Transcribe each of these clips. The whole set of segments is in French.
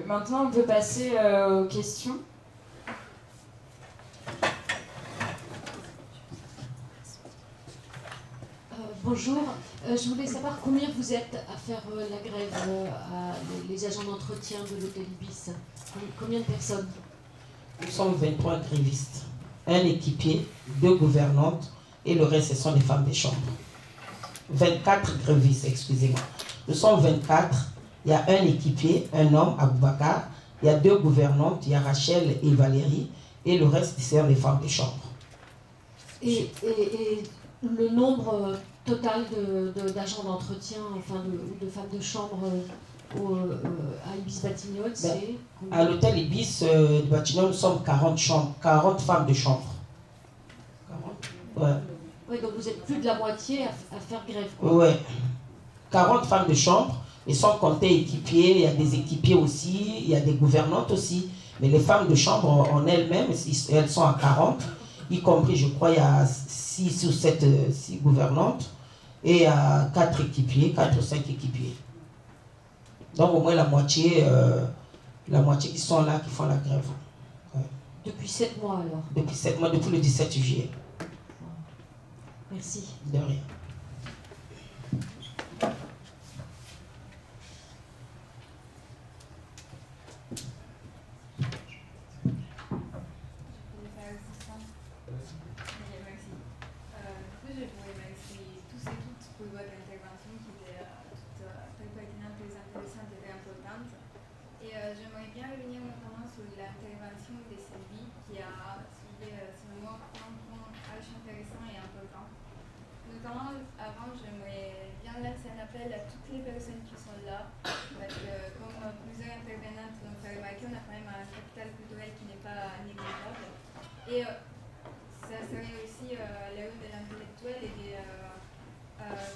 Maintenant, on peut passer aux questions. Bonjour, je voulais savoir combien vous êtes à faire la grève, les agents d'entretien de l'hôtel Ibis. Combien de personnes? Nous sommes 23 grévistes, un équipier, 2 gouvernantes et le reste ce sont les femmes des chambres. 24 grévistes, excusez-moi. Nous sommes 24, il y a un équipier, un homme, Aboubakar, il y a 2 gouvernantes, il y a Rachel et Valérie et le reste c'est les femmes des chambres. Et le nombre total d'agents d'entretien, enfin de femmes de chambre à Ibis Batignolles, c'est... À l'hôtel Ibis de Batignolles, nous sommes 40 femmes de chambre. 40 ouais. Oui, donc vous êtes plus de la moitié à faire grève. Oui, 40 femmes de chambre, et sans compter équipiers, il y a des équipiers aussi, il y a des gouvernantes aussi. Mais les femmes de chambre en elles-mêmes, elles sont à 40, y compris, je crois, il y a 6 ou 7 gouvernantes et 4 équipiers, 4 ou 5 équipiers. Donc au moins la moitié qui sont là, qui font la grève. Ouais. Depuis 7 mois alors? Depuis 7 mois, depuis le 17 juillet. Merci. De rien. J'aimerais bien revenir notamment sur l'intervention de Sylvie qui a soulevé, selon moi, un point archi intéressant et important. Notamment, avant, j'aimerais bien lancer un appel à toutes les personnes qui sont là, parce que comme plusieurs intervenantes l'ont fait remarquer, on a quand même un capital culturel qui n'est pas négligeable. Et ça serait aussi la rue de l'intellectuel et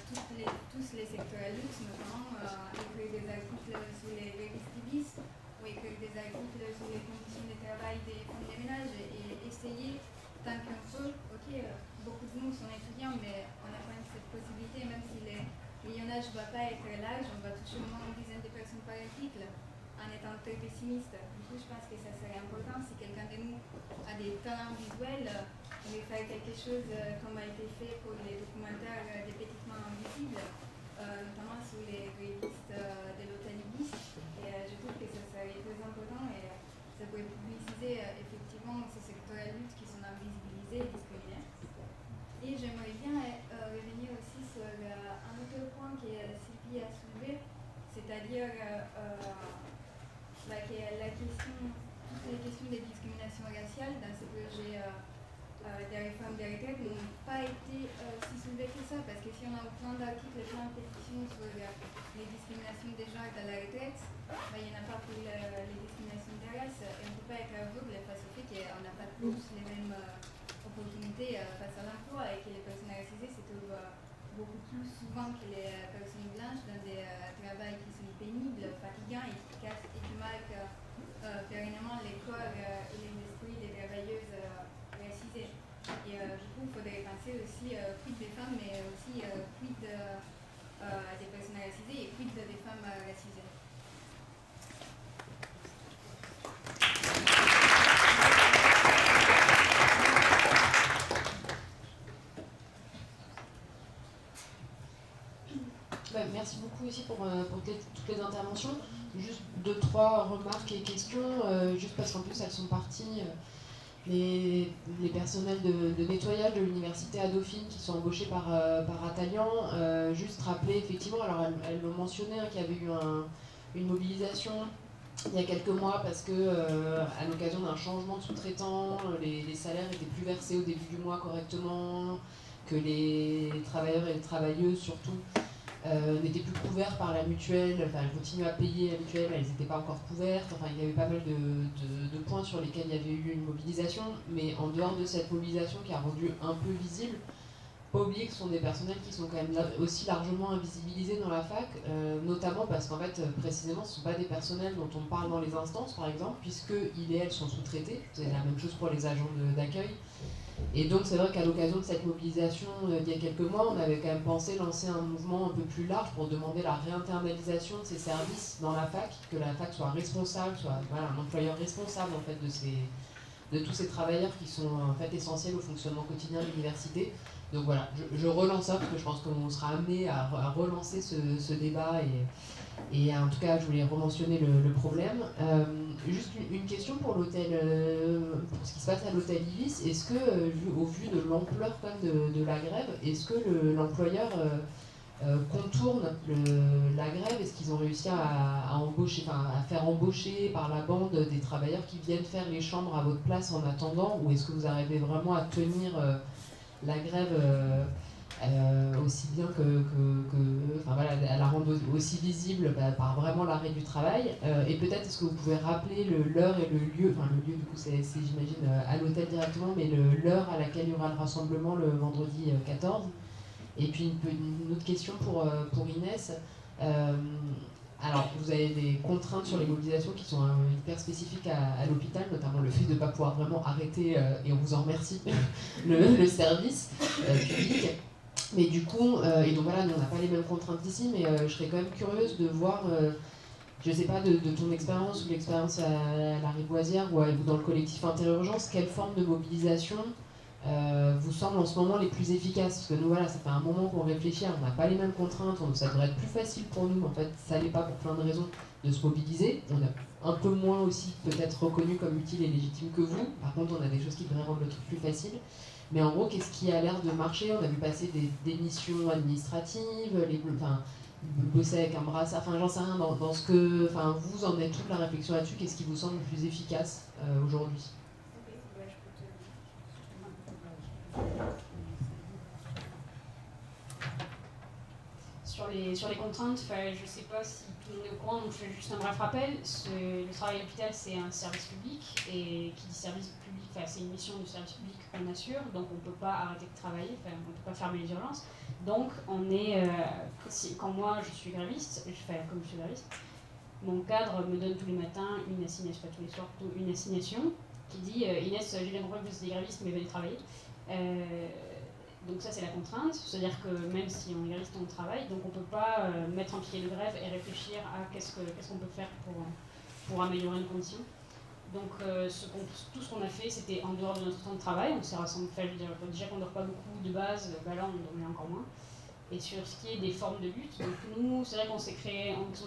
tous les secteurs à luxe, notamment écrire des articles sur les grévistes Ibis, ou écrire des articles sur les conditions de travail des femmes de ménage et essayer, tant qu'on peut, beaucoup de nous sont étudiants, mais on a quand même cette possibilité, même si le millonnage ne va pas être large, on va toucher au moins une dizaine de personnes par article, en étant très pessimiste. Du coup, je pense que ça serait important, si quelqu'un de nous a des talents visuels, de faire quelque chose comme a été fait pour les documentaires des petites mains invisibles, notamment sur les grévistes de l'hôtel Ibis. Et je trouve que ça serait très important et ça pourrait publiciser effectivement ces secteurs à lutte qui sont invisibilisés et discriminés. Et j'aimerais bien revenir aussi sur un autre point que Sylvie a soulevé, c'est-à-dire toutes les questions des discriminations raciales dans ce projet des réformes des retraites n'ont pas été si soulevées que ça, parce que si on a plein d'articles, plein de pétitions sur les discriminations des genres à la retraite, il n'y en a pas pour les discriminations des races, et on ne peut pas être aveugle face au fait qu'on n'a pas tous les mêmes opportunités face à l'emploi, et que les personnes racisées se trouvent beaucoup plus souvent que les personnes blanches dans des travails qui sont pénibles, fatigants et qui marquent pérennement les corps et les esprits des travailleuses racisées. Et du coup, il faudrait penser aussi quid des femmes, mais aussi quid des personnes racisées et quid des femmes racisées. Merci beaucoup aussi pour toutes les interventions. Juste 2-3 remarques et questions, juste parce qu'en plus elles sont parties. Les personnels de nettoyage de l'université à Dauphine qui sont embauchés par Atalian, juste rappeler effectivement, alors elles l'ont mentionné, qu'il y avait eu une mobilisation il y a quelques mois parce que à l'occasion d'un changement de sous-traitant, les salaires n'étaient plus versés au début du mois correctement, que les travailleurs et les travailleuses surtout n'étaient plus couverts par la mutuelle, enfin elles continuaient à payer la mutuelle, mais elles n'étaient pas encore couvertes, enfin il y avait pas mal de points sur lesquels il y avait eu une mobilisation, mais en dehors de cette mobilisation qui a rendu un peu visible, pas oublier que ce sont des personnels qui sont quand même aussi largement invisibilisés dans la fac, notamment parce qu'en fait, précisément, ce ne sont pas des personnels dont on parle dans les instances, par exemple, puisqu'ils et elles sont sous-traités, c'est la même chose pour les agents d'accueil. Et donc c'est vrai qu'à l'occasion de cette mobilisation d'il y a quelques mois, on avait quand même pensé lancer un mouvement un peu plus large pour demander la réinternalisation de ces services dans la fac, que la fac soit responsable, soit un employeur responsable en fait de tous ces travailleurs qui sont en fait essentiels au fonctionnement quotidien de l'université. Donc voilà, je relance ça parce que je pense qu'on sera amené à relancer ce débat et en tout cas je voulais rementionner le problème. Juste une question pour l'hôtel, pour ce qui se passe à l'hôtel Ibis, est-ce que au vu de l'ampleur quand même de la grève, est-ce que l'employeur contourne la grève? Est-ce qu'ils ont réussi à embaucher, à faire embaucher par la bande des travailleurs qui viennent faire les chambres à votre place en attendant, ou est-ce que vous arrivez vraiment à tenir la grève aussi bien à la rendre aussi visible par vraiment l'arrêt du travail, et peut-être est-ce que vous pouvez rappeler l'heure et le lieu, le lieu du coup c'est j'imagine à l'hôtel directement, mais l'heure à laquelle il y aura le rassemblement le vendredi 14. Et puis une autre question pour Inès. Alors, vous avez des contraintes sur les mobilisations qui sont hyper spécifiques à l'hôpital, notamment le fait de ne pas pouvoir vraiment arrêter, et on vous en remercie, le service public. Mais du coup, et donc voilà, nous on n'a pas les mêmes contraintes ici, mais je serais quand même curieuse de voir, je ne sais pas, de ton expérience ou l'expérience à la Rivoisière ou dans le collectif Interurgence, quelle forme de mobilisation vous semble en ce moment les plus efficaces? Parce que nous, voilà, ça fait un moment qu'on réfléchit, on n'a pas les mêmes contraintes, ça devrait être plus facile pour nous, en fait, ça n'est pas pour plein de raisons de se mobiliser. On a un peu moins aussi peut-être reconnu comme utile et légitime que vous, par contre on a des choses qui devraient rendre le truc plus facile. Mais en gros, qu'est-ce qui a l'air de marcher? On a vu passer des missions administratives, bosser avec un brassard, j'en sais rien, dans ce que, vous en êtes toute la réflexion là-dessus, qu'est-ce qui vous semble le plus efficace aujourd'hui? Sur les contraintes, je ne sais pas si tout le monde est au courant, donc je fais juste un bref rappel. Le travail à l'hôpital, c'est un service public, et qui dit service public, c'est une mission de service public qu'on assure, donc on ne peut pas arrêter de travailler, on ne peut pas fermer les urgences. Donc on est, quand moi je suis gréviste, comme je suis gréviste, mon cadre me donne tous les matins une assignation, pas tous les soirs, plutôt une assignation, qui dit Inès, j'ai bien compris que vous êtes gréviste, mais venez travailler. Donc ça c'est la contrainte, c'est-à-dire que même si on est gréviste, on travaille, donc on ne peut pas mettre un pied de grève et réfléchir à qu'est-ce qu'on peut faire pour améliorer une condition. Donc tout ce qu'on a fait, c'était en dehors de notre temps de travail, on s'est rassemblés, déjà qu'on ne dort pas beaucoup de base, là on dormait encore moins. Et sur ce qui est des formes de lutte, donc nous c'est vrai qu'on s'est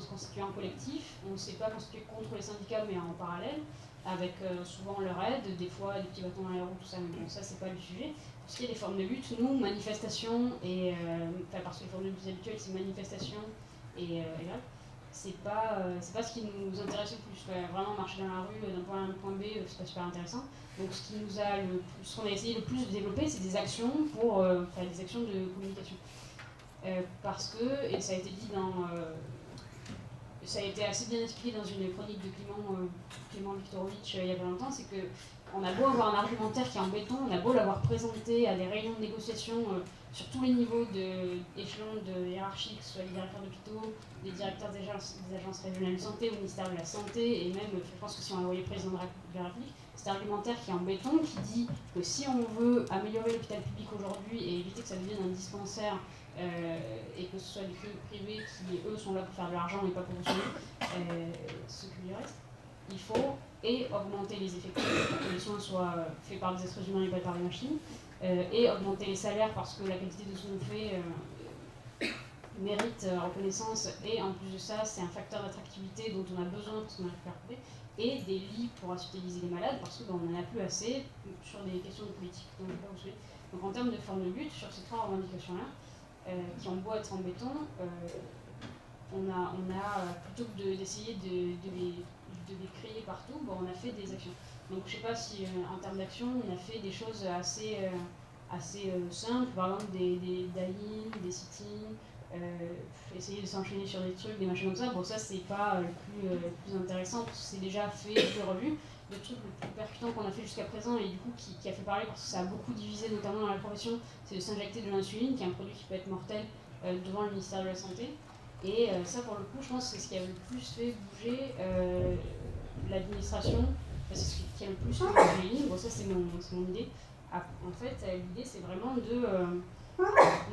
constitué en collectif, on ne s'est pas constitué contre les syndicats mais en parallèle, avec souvent leur aide, des fois des petits bâtons dans les roues, tout ça, mais bon ça c'est pas le sujet. Pour ce qui est des formes de lutte, nous, manifestation, et parce que les formes de lutte habituelles c'est manifestation et grève, c'est pas ce qui nous intéresse le plus. Vraiment marcher dans la rue d'un point A à un point B, c'est pas super intéressant. Donc ce qu'on a essayé le plus de développer, c'est des actions pour des actions de communication. Parce que, et ça a été dit ça a été assez bien expliqué dans une chronique de Clément Viktorovitch il y a pas longtemps, c'est que on a beau avoir un argumentaire qui est en béton, on a beau l'avoir présenté à des réunions de négociation sur tous les niveaux d'échelons de hiérarchie, que ce soit les directeurs d'hôpitaux, les directeurs des agences régionales de santé, au ministère de la Santé, et même, je pense que si on a envoyé le président de la République, cet argumentaire qui est en béton, qui dit que si on veut améliorer l'hôpital public aujourd'hui et éviter que ça devienne un dispensaire, et que ce soit des cliniques privées qui, eux, sont là pour faire de l'argent et pas pour soigner ce qu'il lui reste, il faut augmenter les effectifs pour que les soins soient faits par des êtres humains et pas par des machines, et augmenter les salaires parce que la qualité de soins fait mérite reconnaissance, et en plus de ça, c'est un facteur d'attractivité dont on a besoin parce qu'on a récupéré, et des lits pour hospitaliser les malades parce qu'on n'en a plus assez sur des questions de politique. Donc en termes de forme de lutte, sur ces trois revendications-là, qui ont beau être en béton, on a plutôt que d'essayer de les créer partout, on a fait des actions. Donc je ne sais pas si en termes d'action, on a fait des choses assez simples, par exemple des die-in, des sit-in, essayer de s'enchaîner sur des trucs, des machins comme ça. Bon, ça c'est pas le plus intéressant parce que c'est déjà fait, revu. Le truc le plus percutant qu'on a fait jusqu'à présent et du coup qui a fait parler parce que ça a beaucoup divisé notamment dans la profession, c'est de s'injecter de l'insuline, qui est un produit qui peut être mortel devant le ministère de la Santé. Et ça pour le coup je pense que c'est ce qui a le plus fait bouger l'administration, c'est ce qui a le plus fait bouger les lignes. Bon, ça c'est mon idée. En fait, l'idée, c'est vraiment de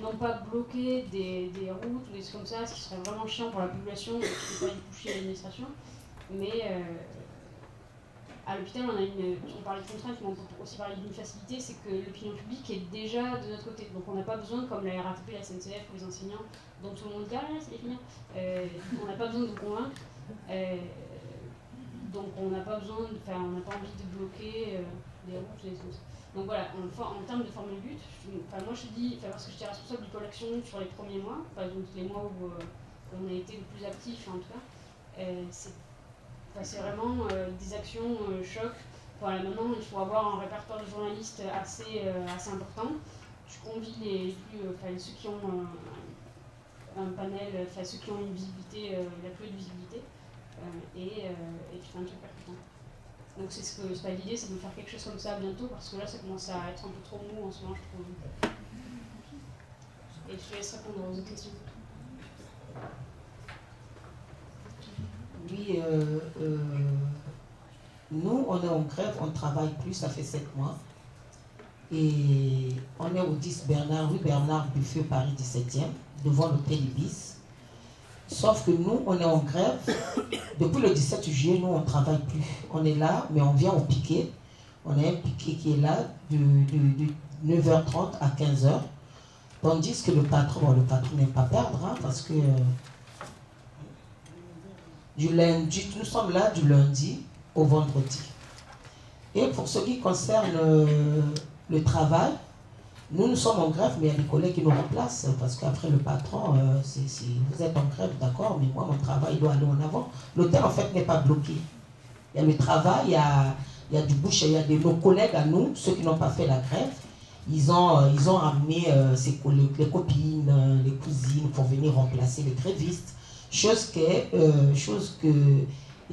non pas bloquer des routes ou des trucs comme ça, ce qui serait vraiment chiant pour la population et qui ne peut pas y toucher l'administration, mais à l'hôpital, on parlait de contraintes, mais on peut aussi parler d'une facilité, c'est que l'opinion publique est déjà de notre côté. Donc on n'a pas besoin, comme la RATP, la SNCF ou les enseignants, dont tout le monde dit « Ah, c'est les feignants », on n'a pas besoin de vous convaincre. Donc on n'a pas besoin, on n'a pas envie de bloquer des routes ou des choses. Donc voilà, en termes de forme de but, moi je te dis, parce que j'étais responsable du pôle action sur les premiers mois, donc les mois où on a été le plus actifs en tout cas, c'est vraiment des actions choc. Voilà, maintenant il faut avoir un répertoire de journalistes assez important. Tu convies ceux qui ont un panel, ceux qui ont une visibilité, la plus haute visibilité, et tu fais un truc percutant. Donc c'est pas l'idée, c'est de faire quelque chose comme ça bientôt, parce que là ça commence à être un peu trop mou en ce moment, je trouve. Et je te laisse répondre aux autres questions. Oui, nous on est en grève, on ne travaille plus, ça fait 7 mois. Et on est au 10 Bernard, rue Bernard Buffet, Paris 17e, devant l'hôtel Ibis. Sauf que nous, on est en grève. Depuis le 17 juillet, nous, on ne travaille plus. On est là, mais on vient au piquet. On a un piquet qui est là de 9h30 à 15h. Tandis que le patron n'aime pas perdre, hein, parce que nous sommes là du lundi au vendredi. Et pour ce qui concerne le travail, nous sommes en grève, mais il y a des collègues qui nous remplacent, parce qu'après le patron, vous êtes en grève, d'accord, mais moi, mon travail doit aller en avant. L'hôtel, en fait, n'est pas bloqué. Il y a le travail, il y a du bouche, il y a nos collègues à nous, ceux qui n'ont pas fait la grève, ils ont amené les copines, les cousines pour venir remplacer les grévistes, chose que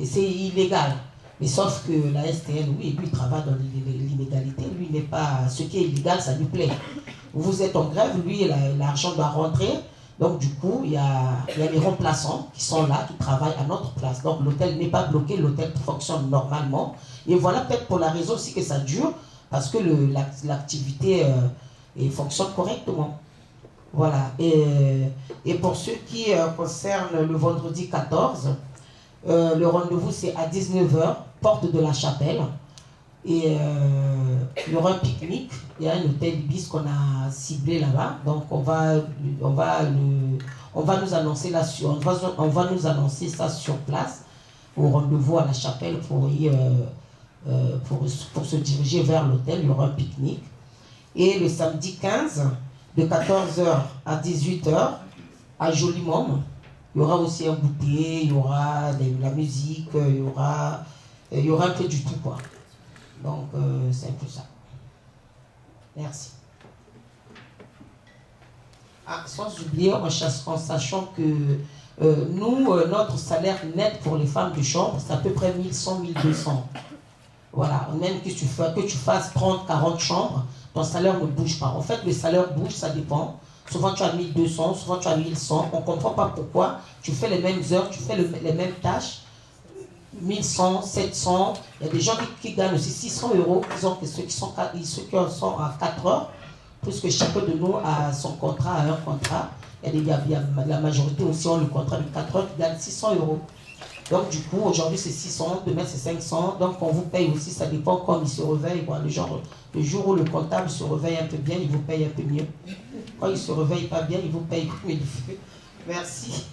c'est illégal. Mais sauf que la STN, oui, lui, il travaille dans l'illégalité. Lui, n'est pas. Ce qui est illégal, ça lui plaît. Vous êtes en grève, lui, l'argent doit rentrer. Donc, du coup, il y a les remplaçants qui sont là, qui travaillent à notre place. Donc, l'hôtel n'est pas bloqué, l'hôtel fonctionne normalement. Et voilà peut-être pour la raison aussi que ça dure, parce que l'activité fonctionne correctement. Voilà. Et pour ce qui concerne le vendredi 14, le rendez-vous, c'est à 19h, porte de la Chapelle. Et il y aura un pique-nique. Il y a un hôtel Ibis qu'on a ciblé là-bas. Donc, on va nous annoncer ça sur place, au rendez-vous à la Chapelle pour se diriger vers l'hôtel. Il y aura un pique-nique. Et le samedi 15, de 14h à 18h, à Jolimont, il y aura aussi un goûter, il y aura la musique, il y aura un peu du tout, quoi. Donc, c'est un peu ça. Merci. Sans oublier, en sachant que notre salaire net pour les femmes de chambre, c'est à peu près 1100, 1200. Voilà, même que tu fasses 30, 40 chambres, ton salaire ne bouge pas. En fait, le salaire bouge, ça dépend. Souvent, tu as 1200, souvent, tu as 1100. On ne comprend pas pourquoi. Tu fais les mêmes heures, tu fais les mêmes tâches. 1100, 700. Il y a des gens qui gagnent aussi 600 €. Disons que ceux qui sont à 4 heures, puisque chacun de nous a son contrat, a un contrat. La majorité aussi ont le contrat de 4 heures qui gagne 600 €. Donc, du coup, aujourd'hui, c'est 600, demain, c'est 500. Donc, on vous paye aussi, ça dépend comme il se réveille. Bon, le jour où le comptable se réveille un peu bien, il vous paye un peu mieux. Quand il ne se réveille pas bien, il vous paye comme il fait. Merci.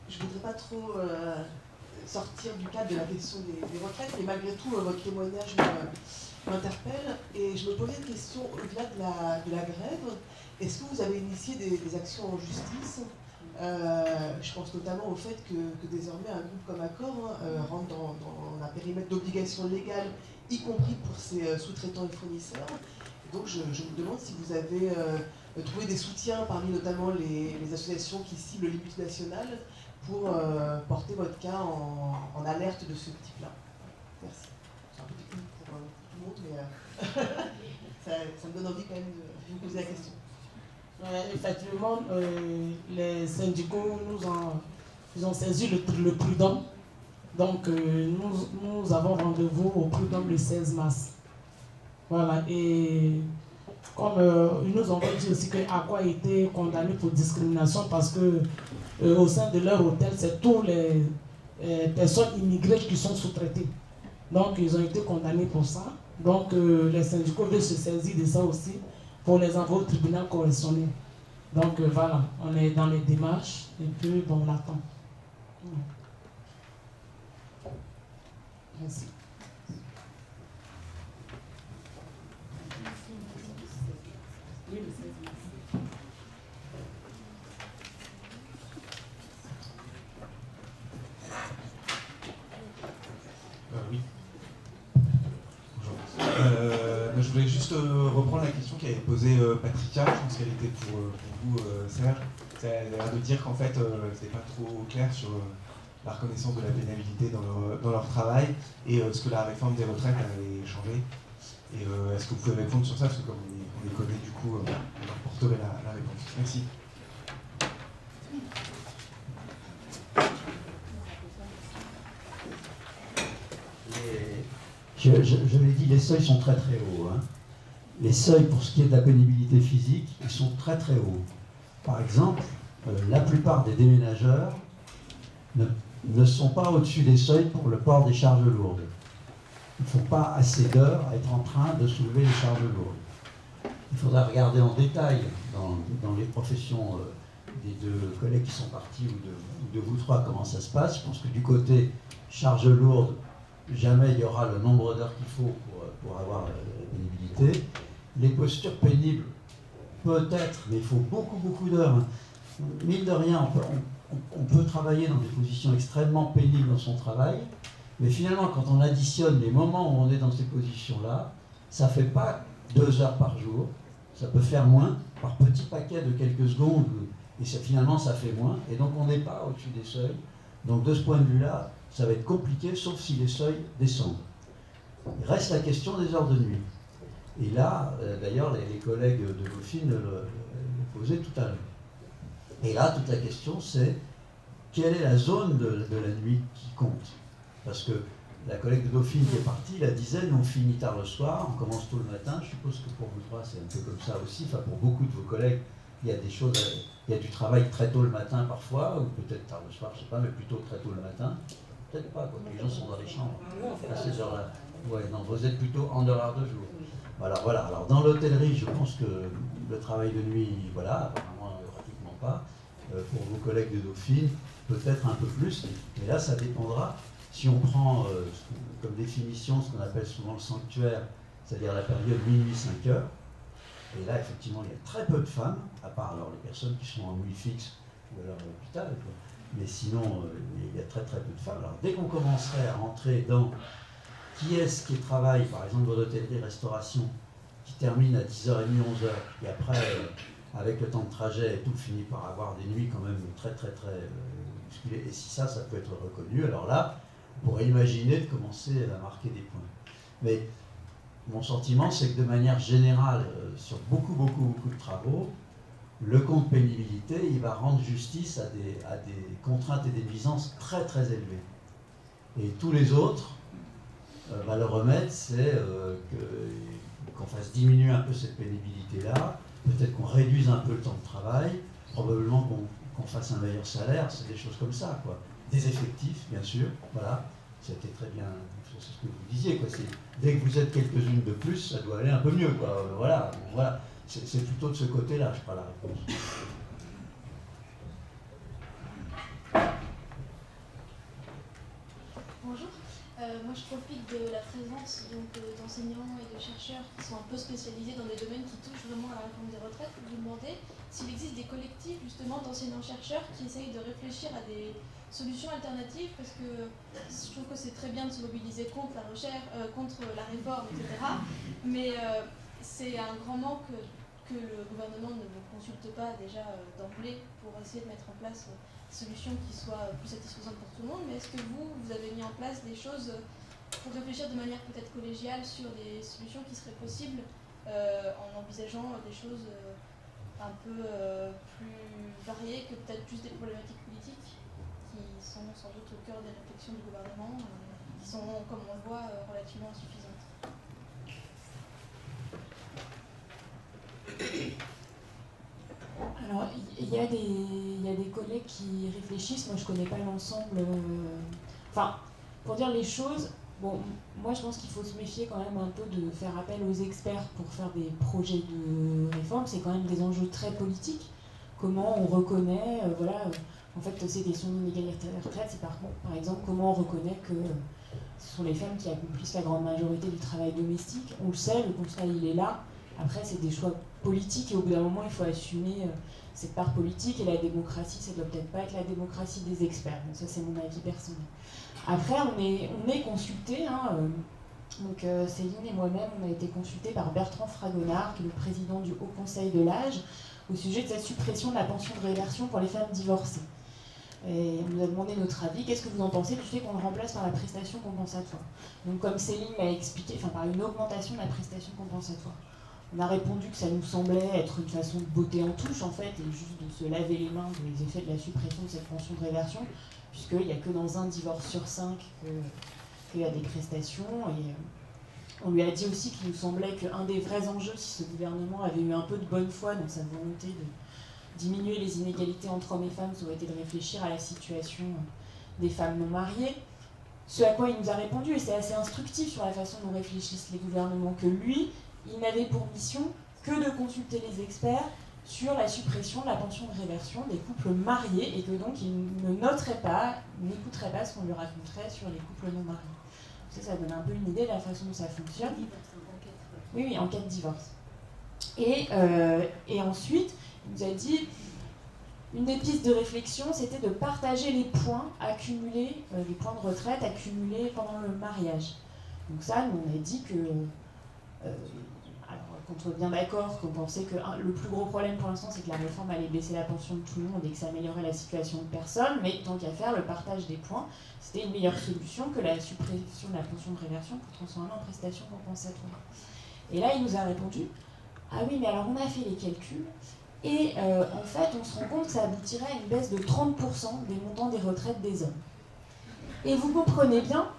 Je ne voudrais pas trop sortir du cadre de la question des retraites, mais malgré tout, votre témoignage m'interpelle. Et je me posais une question au-delà de la grève. Est-ce que vous avez initié des actions en justice? Je pense notamment au fait que désormais un groupe comme Accor rentre dans un périmètre d'obligation légale, y compris pour ses sous-traitants et fournisseurs. Donc je me demande si vous avez trouvé des soutiens parmi notamment les associations qui ciblent les multinationales pour porter votre cas en alerte de ce type-là. Merci. C'est un peu technique pour tout le monde, mais ça me donne envie quand même de vous poser la question. Effectivement, les syndicaux ils ont saisi le prud'homme. Donc, nous avons rendez-vous au prud'homme le 16 mars. Voilà, et comme ils nous ont dit aussi que Aqua a été condamné pour discrimination parce que au sein de leur hôtel, c'est tous les personnes immigrées qui sont sous-traitées. Donc, ils ont été condamnés pour ça. Donc, les syndicats veulent se saisir de ça aussi pour les envoyer au tribunal correctionnel. Donc, voilà, on est dans les démarches et puis bon, on attend. Merci. Oui. Bonjour. Je voulais juste reprendre la question qu'avait posée Patricia. Je pense qu'elle était pour vous, Serge. Elle a l'air de dire qu'en fait, c'était pas trop clair sur la reconnaissance de la pénibilité dans leur travail et ce que la réforme des retraites allait changer. Et est-ce que vous pouvez répondre sur ça? Parce que comme on les connaît, du coup, on leur porterait la réponse. Merci. Je l'ai dit, les seuils sont très très hauts. Hein. Les seuils pour ce qui est de la pénibilité physique, ils sont très très hauts. Par exemple, la plupart des déménageurs ne sont pas au-dessus des seuils pour le port des charges lourdes. Ils ne font pas assez d'heures à être en train de soulever les charges lourdes. Il faudra regarder en détail dans les professions des deux collègues qui sont partis ou de vous trois comment ça se passe. Je pense que du côté charges lourdes, jamais il y aura le nombre d'heures qu'il faut pour avoir la pénibilité. Les postures pénibles, peut-être, mais il faut beaucoup d'heures. Mine de rien, on peut travailler dans des positions extrêmement pénibles dans son travail, mais finalement, quand on additionne les moments où on est dans ces positions-là, ça ne fait pas 2 heures par jour, ça peut faire moins, par petits paquets de quelques secondes, et finalement ça fait moins, et donc on n'est pas au-dessus des seuils. Donc de ce point de vue-là, ça va être compliqué, sauf si les seuils descendent. Il reste la question des heures de nuit. Et là, d'ailleurs, les collègues de Dauphine le posaient tout à l'heure. Et là, toute la question, c'est quelle est la zone de la nuit qui compte? Parce que la collègue de Dauphine qui est partie, la disait, nous on finit tard le soir, on commence tôt le matin. Je suppose que pour vous trois, c'est un peu comme ça aussi. Enfin, pour beaucoup de vos collègues, il y a des choses, il y a du travail très tôt le matin parfois, ou peut-être tard le soir, je ne sais pas, mais plutôt très tôt le matin. Peut-être pas, quoi. Les gens sont dans les chambres à ces heures-là. Ouais, non, vous êtes plutôt en horaire de jour. Voilà. Alors, dans l'hôtellerie, je pense que le travail de nuit, voilà, apparemment, pratiquement pas. Pour vos collègues de Dauphine, peut-être un peu plus, mais là, ça dépendra. Si on prend comme définition ce qu'on appelle souvent le sanctuaire, c'est-à-dire la période minuit-5 heures, et là, effectivement, il y a très peu de femmes, à part alors les personnes qui sont en nuit fixe ou alors à l'hôpital, quoi. Mais sinon, il y a très peu de femmes. Alors, dès qu'on commencerait à rentrer dans qui est-ce qui travaille, par exemple, dans l'hôtellerie, restauration, qui termine à 10h30, 11h, et après, avec le temps de trajet et tout, finit par avoir des nuits quand même très musculées. Et si ça peut être reconnu, alors là, on pourrait imaginer de commencer à marquer des points. Mais mon sentiment, c'est que de manière générale, sur beaucoup de travaux, le compte pénibilité, il va rendre justice à des contraintes et des nuisances très élevées. Et tous les autres, le remède, c'est qu'on fasse diminuer un peu cette pénibilité-là, peut-être qu'on réduise un peu le temps de travail, probablement qu'on fasse un meilleur salaire, c'est des choses comme ça, quoi. Des effectifs, bien sûr, voilà, c'était très bien, c'est ce que vous disiez, quoi. Dès que vous êtes quelques-unes de plus, ça doit aller un peu mieux, quoi. Voilà. C'est plutôt de ce côté-là, je crois, la réponse. Bonjour. Moi, je profite de la présence d'enseignants et de chercheurs qui sont un peu spécialisés dans des domaines qui touchent vraiment à la réforme des retraites pour vous demander s'il existe des collectifs justement d'enseignants-chercheurs qui essayent de réfléchir à des solutions alternatives, parce que je trouve que c'est très bien de se mobiliser contre la recherche, contre la réforme, etc. Mais c'est un grand manque que le gouvernement ne vous consulte pas déjà d'emblée pour essayer de mettre en place des solutions qui soient plus satisfaisantes pour tout le monde. Mais est-ce que vous avez mis en place des choses pour réfléchir de manière peut-être collégiale sur des solutions qui seraient possibles en envisageant des choses un peu plus variées que peut-être juste des problématiques politiques qui sont sans doute au cœur des réflexions du gouvernement, qui sont, comme on le voit, relativement insuffisantes. Alors, il y a des collègues qui réfléchissent, moi je connais pas l'ensemble. Enfin, pour dire les choses, bon, moi je pense qu'il faut se méfier quand même un peu de faire appel aux experts pour faire des projets de réforme. C'est quand même des enjeux très politiques. Comment on reconnaît, en fait ces questions d'inégalité à la retraite, c'est par exemple comment on reconnaît que ce sont les femmes qui accomplissent la grande majorité du travail domestique. On le sait, le constat il est là. Après, c'est des choix politiques et au bout d'un moment, il faut assumer cette part politique et la démocratie, ça ne doit peut-être pas être la démocratie des experts. Donc ça, c'est mon avis personnel. Après, on est consulté. Céline et moi-même, on a été consultés par Bertrand Fragonard, qui est le président du Haut Conseil de l'âge, au sujet de cette suppression de la pension de réversion pour les femmes divorcées. Et on nous a demandé notre avis. Qu'est-ce que vous en pensez du fait qu'on le remplace par la prestation compensatoire? Donc comme Céline l'a expliqué, par une augmentation de la prestation compensatoire. On a répondu que ça nous semblait être une façon de botter en touche, en fait, et juste de se laver les mains des effets de la suppression de cette pension de réversion, puisqu'il n'y a que dans un divorce sur 5 qu'il y a des prestations. Et on lui a dit aussi qu'il nous semblait qu'un des vrais enjeux, si ce gouvernement avait eu un peu de bonne foi dans sa volonté de diminuer les inégalités entre hommes et femmes, ça aurait été de réfléchir à la situation des femmes non mariées. Ce à quoi il nous a répondu, et c'est assez instructif sur la façon dont réfléchissent les gouvernements, que lui, il n'avait pour mission que de consulter les experts sur la suppression de la pension de réversion des couples mariés et que donc il ne noterait pas, n'écouterait pas ce qu'on lui raconterait sur les couples non mariés. Ça donne un peu une idée de la façon dont ça fonctionne. Oui, en cas de divorce. Et ensuite, il nous a dit, une des pistes de réflexion, c'était de partager les points accumulés, les points de retraite accumulés pendant le mariage. Donc ça, nous on a dit que qu'on soit bien d'accord, qu'on pensait que le plus gros problème pour l'instant, c'est que la réforme allait baisser la pension de tout le monde et que ça améliorait la situation de personne, mais tant qu'à faire, le partage des points, c'était une meilleure solution que la suppression de la pension de réversion pour transformer en prestation compensatoire. Et là, il nous a répondu, ah oui, mais alors on a fait les calculs, et en fait, on se rend compte que ça aboutirait à une baisse de 30% des montants des retraites des hommes. Et vous comprenez bien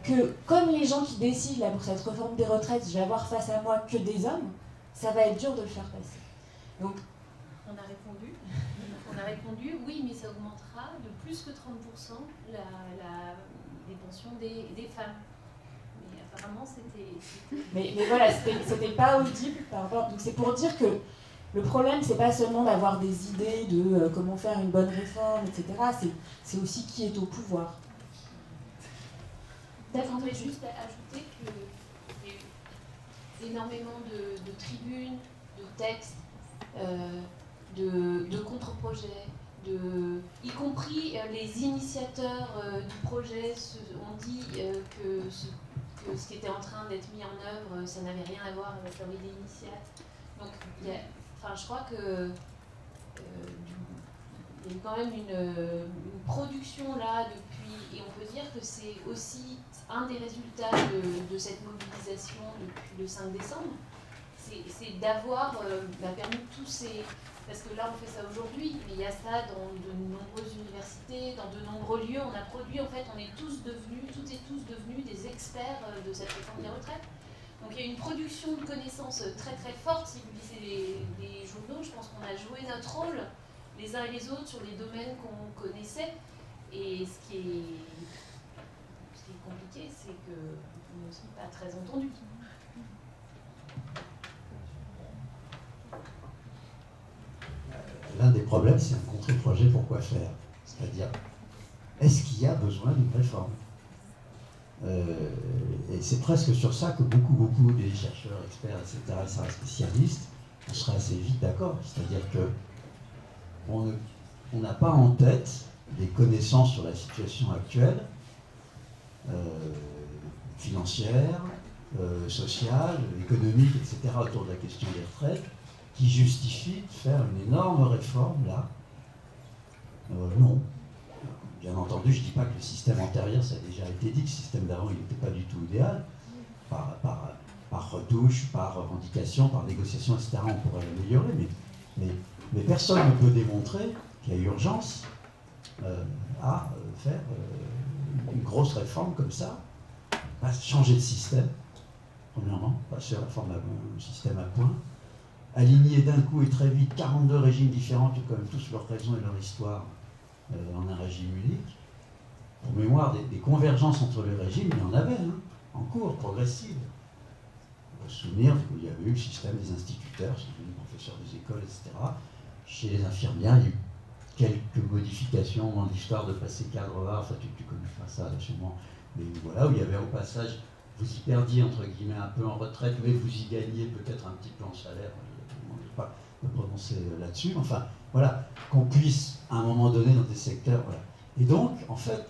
que comme les gens qui décident là, pour cette réforme des retraites, je vais avoir face à moi que des hommes, ça va être dur de le faire passer. Donc, on a répondu, oui, mais ça augmentera de plus que 30% les pensions des femmes. Mais apparemment, c'était... Mais voilà, c'était pas audible par rapport... Donc c'est pour dire que le problème, c'est pas seulement d'avoir des idées de comment faire une bonne réforme, etc. C'est aussi qui est au pouvoir. Je voudrais juste ajouter qu'il y a eu énormément de tribunes, de textes, de contre-projets, y compris les initiateurs du projet ont dit que ce qui était en train d'être mis en œuvre, ça n'avait rien à voir avec leur idée initiale. Donc, je crois que il y a eu quand même une production là depuis, et on peut dire que c'est aussi un des résultats de cette mobilisation depuis le 5 décembre, c'est d'avoir permis tous ces... Parce que là on fait ça aujourd'hui, mais il y a ça dans de nombreuses universités, dans de nombreux lieux, on a produit, en fait on est tous devenus, toutes et tous devenus des experts de cette réforme des retraites. Donc il y a une production de connaissances très très forte, si vous lisez les journaux, je pense qu'on a joué notre rôle les uns et les autres sur les domaines qu'on connaissait. Et ce qui est compliqué, c'est qu'on n'est aussi pas très entendu. L'un des problèmes, c'est un contre-projet pour quoi faire. C'est-à-dire, est-ce qu'il y a besoin d'une réforme ? Et c'est presque sur ça que beaucoup des chercheurs, experts, etc., spécialistes, on serait assez vite d'accord. C'est-à-dire que on n'a pas en tête des connaissances sur la situation actuelle, financière, sociales, économiques, etc. autour de la question des retraites qui justifient de faire une énorme réforme là. Non. Bien entendu, je ne dis pas que le système antérieur, ça a déjà été dit, que le système d'avant, il n'était pas du tout idéal. Par retouche, par revendication, par négociation, etc., on pourrait l'améliorer, mais personne ne peut démontrer qu'il y a urgence à faire une grosse réforme comme ça, à changer de système, premièrement, passer à la réforme d'un système à points, aligner d'un coup et très vite 42 régimes différents qui ont quand même tous leurs raisons et leur histoire en un régime unique. Pour mémoire, des convergences entre les régimes, il y en avait, en cours, progressive. On peut se souvenir qu'il y avait eu le système des instituteurs, les professeurs des écoles, etc. Chez les infirmières, il y a eu quelques modifications dans l'histoire de passer cadre A, enfin tu connais pas ça là, sûrement, mais voilà, où il y avait au passage, vous y perdiez entre guillemets un peu en retraite, mais vous y gagnez peut-être un petit peu en salaire, je ne vais pas me prononcer là-dessus, enfin voilà, qu'on puisse à un moment donné dans des secteurs, voilà. Et donc, en fait,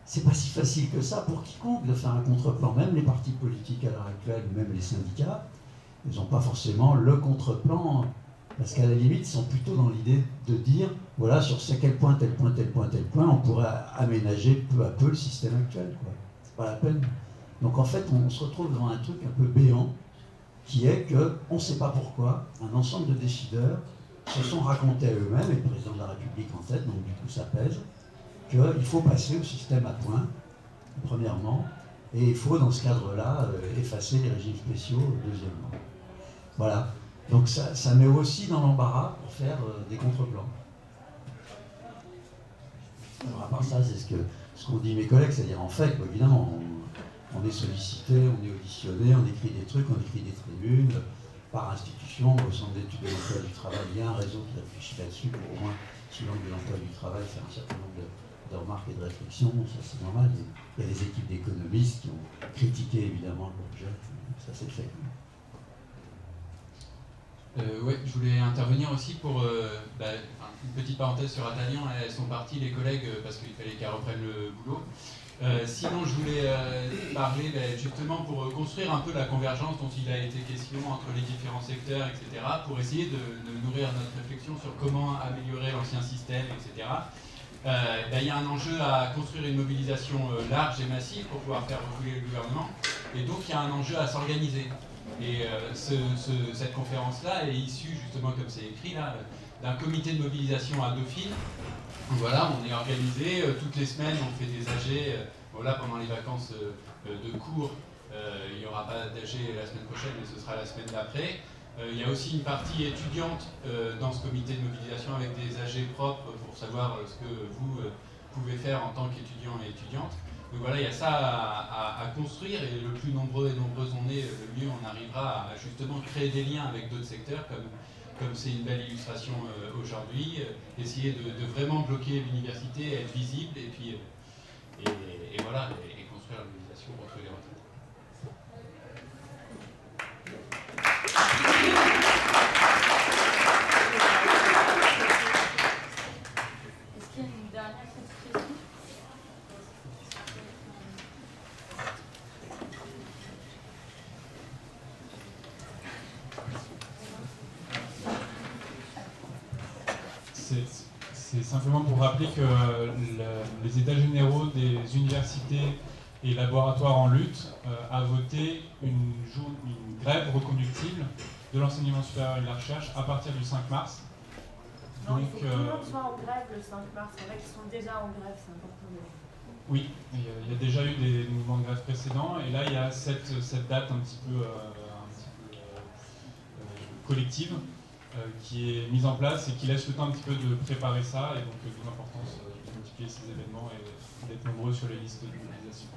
c'est pas si facile que ça pour quiconque de faire un contre-plan, même les partis politiques à l'heure actuelle, même les syndicats, ils n'ont pas forcément le contre-plan. Parce qu'à la limite, ils sont plutôt dans l'idée de dire, voilà, sur quel point, tel point, tel point, tel point, on pourrait aménager peu à peu le système actuel, quoi. C'est pas la peine. Donc en fait, on se retrouve devant un truc un peu béant, qui est que, on ne sait pas pourquoi, un ensemble de décideurs se sont racontés à eux-mêmes, et le président de la République en tête, donc du coup ça pèse, qu'il faut passer au système à points, premièrement, et il faut, dans ce cadre-là, effacer les régimes spéciaux, deuxièmement. Voilà. Donc ça met aussi dans l'embarras pour faire des contre-plans. Alors à part ça, c'est ce qu'ont dit mes collègues, c'est-à-dire en fait, évidemment, on est sollicité, on est auditionné, on écrit des trucs, on écrit des tribunes, par institution, au centre d'études de l'emploi du travail, il y a un réseau qui réfléchit là-dessus pour au moins, sous l'angle de l'emploi du travail, faire un certain nombre de remarques et de réflexions, ça c'est normal. Il y a des équipes d'économistes qui ont critiqué évidemment l'objet, ça c'est fait. Ouais, je voulais intervenir aussi pour une petite parenthèse sur Atalian. Elles sont parties, les collègues, parce qu'il fallait qu'elles reprennent le boulot. Sinon, je voulais parler justement pour construire un peu la convergence dont il a été question entre les différents secteurs, etc., pour essayer de nourrir notre réflexion sur comment améliorer l'ancien système, etc. Il y a un enjeu à construire une mobilisation large et massive pour pouvoir faire reculer le gouvernement, et donc il y a un enjeu à s'organiser. Et cette conférence-là est issue, justement comme c'est écrit là, d'un comité de mobilisation à Dauphine. Voilà, on est organisé, toutes les semaines on fait des AG, voilà, pendant les vacances de cours, il n'y aura pas d'AG la semaine prochaine, mais ce sera la semaine d'après. Il y a aussi une partie étudiante dans ce comité de mobilisation avec des AG propres pour savoir ce que vous pouvez faire en tant qu'étudiant et étudiante. Donc voilà, il y a ça à construire, et le plus nombreux et nombreuses on est, le mieux on arrivera à justement créer des liens avec d'autres secteurs, comme c'est une belle illustration aujourd'hui, essayer de vraiment bloquer l'université, être visible, et puis et voilà, et construire la mobilisation contre les retraites. Est-ce qu'il y a une dernière petite question ? C'est simplement pour rappeler que les états généraux des universités et laboratoires en lutte a voté une grève reconductible de l'enseignement supérieur et de la recherche à partir du 5 mars. Non, il faut que tout le monde soit en grève le 5 mars. Il y en a qui sont déjà en grève, c'est important. Oui, il y a déjà eu des mouvements de grève précédents, et là il y a cette date un petit peu collective qui est mise en place et qui laisse le temps un petit peu de préparer ça, et donc d'où l'importance de multiplier ces événements et d'être nombreux sur les listes de mobilisation.